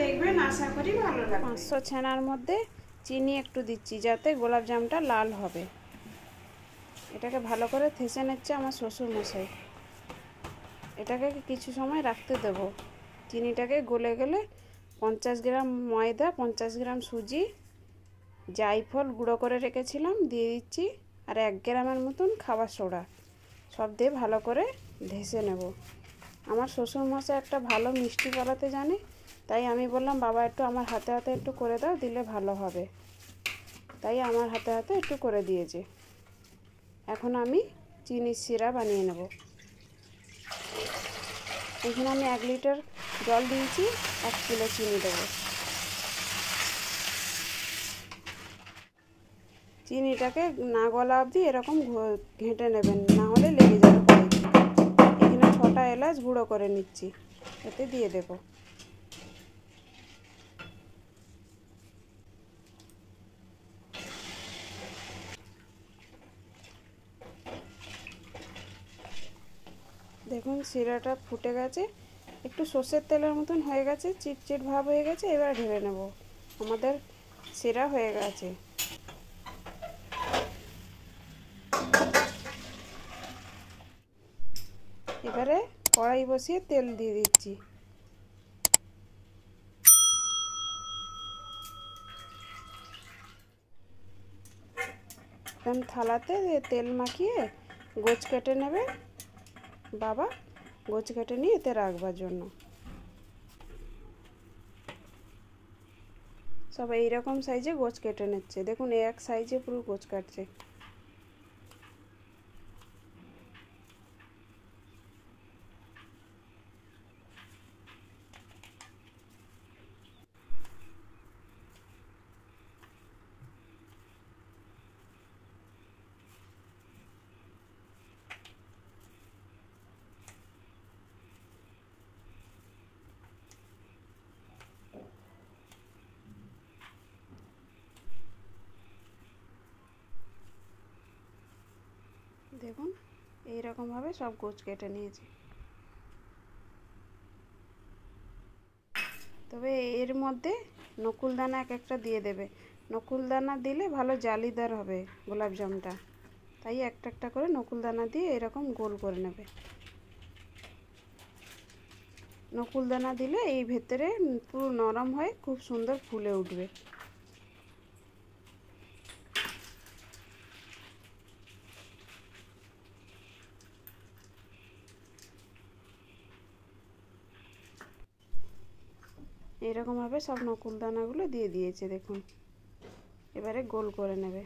দেখবেন, আশা করি ভালো লাগবে। 500 ছানার মধ্যে চিনি একটু দিচ্ছি যাতে গোলাপ জামটা লাল হবে। এটাকে ভালো করে থেসে নিচ্ছে আমার শ্বশুর মশাই। এটাকে কিছু সময় রাখতে দেব। চিনিটাকে গলে গেলে 50 গ্রাম ময়দা, 50 গ্রাম সুজি, জায়ফল গুঁড়ো করে রেখেছিলাম দিয়ে দিচ্ছি, আর 1 গ্রামের মতন খাবার সোডা, সব দিয়ে ভালো করে ধেসে নেব। আমার শ্বশুরমশাই একটা ভালো মিষ্টি বানাতে জানে, তাই আমি বললাম বাবা একটু আমার হাতে হাতে একটু করে দাও, দিলে ভালো হবে। তাই আমার হাতে হাতে একটু করে দিয়েছে। এখন আমি চিনির সিরা বানিয়ে নেব। এখানে আমি 1 লিটার জল দিয়েছি, 1 কিলো চিনি দেবো। চিনিটাকে না গলা অবধি এরকম ঘেঁটে নেবেন, না হলে লেগে যাবে কড়াইতে। এখানে 6টা এলাচ গুঁড়ো করে নিচ্ছি, এতে দিয়ে দেব। দেখুন সিরাটা ফুটে গেছে, একটু সর্ষের তেলের মতন হয়ে গেছে, চিটচিট ভাব হয়ে গেছে। এবার ঢেলে নেব। আমাদের সিরা হয়ে গেছে। এবারে কড়াই বসিয়ে তেল দিয়ে দিচ্ছি। এখন থালাতে তেল মাখিয়ে গোছ কেটে নেবে বাবা, গোছ কেটে নিয়ে এতে রাখবার জন্য। সব এইরকম সাইজে গোছ কেটে নিচ্ছে। দেখুন এক সাইজে পুরো গোছ কাটছে। দেখুন এইরকমভাবে সব গোছ কেটে নিয়েছি। তবে এর মধ্যে নকুলদানা এক একটা দিয়ে দেবে। নকুলদানা দিলে ভালো জালিদার হবে গোলাপ জামটা, তাই একটা একটা করে নকুলদানা দিয়ে এরকম গোল করে নেবে। নকুলদানা দিলে এই ভেতরে পুরো নরম হয়ে খুব সুন্দর ফুলে উঠবে। এরকমভাবে সব নকুলদানাগুলো দিয়ে দিয়েছে দেখুন। এবারে গোল করে নেবে।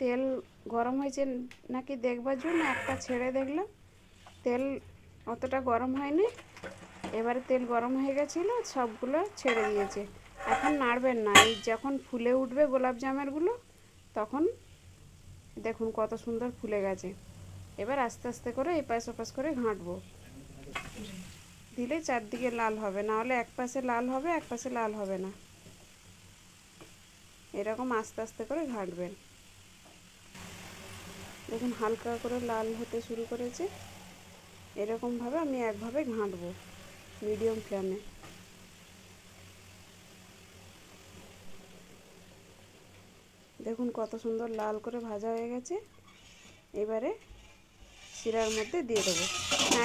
তেল গরম হয়েছে নাকি দেখবার জন্য একটা ছেড়ে দেখলাম, তেল অতটা গরম হয়নি। এবারে তেল গরম হয়ে গেছিলো, সবগুলো ছেড়ে দিয়েছে। এখন নাড়বেন না, এই যখন ফুলে উঠবে গোলাপ জামেরগুলো তখন দেখুন কত সুন্দর ফুলে গেছে। এবার আস্তে আস্তে করে এপাশ ওপাশ করে ঘাঁটবো, দিলে চারদিকে লাল হবে, না হলে এক পাশে লাল হবে এক পাশে লাল হবে না। এরকম আস্তে আস্তে করে ঘাঁটবেন। দেখুন হালকা করে লাল হতে শুরু করেছে। এরকমভাবে আমি একভাবে ঘাঁটবো মিডিয়াম ফ্লেমে। দেখুন কত সুন্দর লাল করে ভাজা হয়ে গেছে। এবারে শিরার মধ্যে দিয়ে দেবো।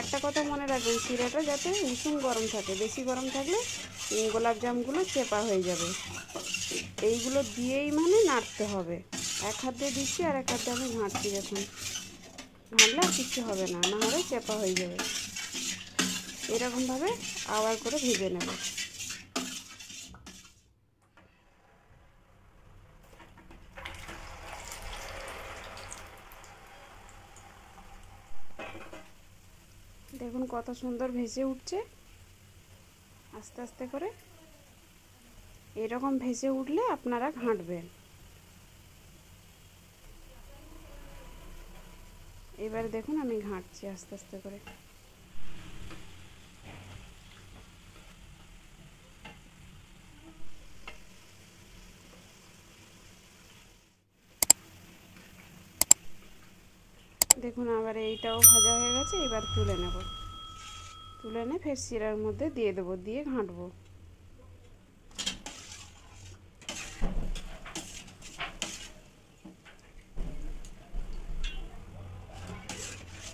একটা কথা মনে রাখবেন, শিরাটা যাতে উষুম গরম থাকে, বেশি গরম থাকলে গোলাপ জামগুলো চেপা হয়ে যাবে। এইগুলো দিয়েই মানে নাড়তে হবে। এক হাত দিয়ে দিচ্ছি আর এক হাত দিয়ে আমি ঘাঁটছি। দেখুন ঘাঁটলে আর কিছু হবে না, না হলে চেপা হয়ে যাবে। এরকমভাবে আবার করে ভেজে নেব। দেখুন কত সুন্দর ভেসে উঠছে আস্তে আস্তে করে। এরকম ভেসে উঠলে আপনারা ঘাঁটবেন। এবারে দেখুন আমি ঘাঁটছি আস্তে আস্তে করে। দেখুন আবার এইটাও ভাজা হয়ে গেছে, এবার তুলে নেব। তুলে এনে ফের শিরার মধ্যে দিয়ে দেবো, দিয়ে ঘাঁটবো।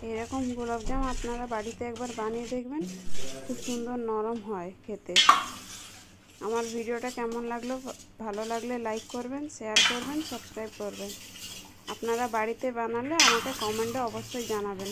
এরকম গোলাপজাম আপনারা বাড়িতে একবার বানিয়ে দেখবেন, খুব সুন্দর নরম হয় খেতে। আমার ভিডিওটা কেমন লাগলো, ভালো লাগলে লাইক করবেন, শেয়ার করবেন, সাবস্ক্রাইব করবেন। আপনারা বাড়িতে বানালে আমাকে কমেন্টে অবশ্যই জানাবেন।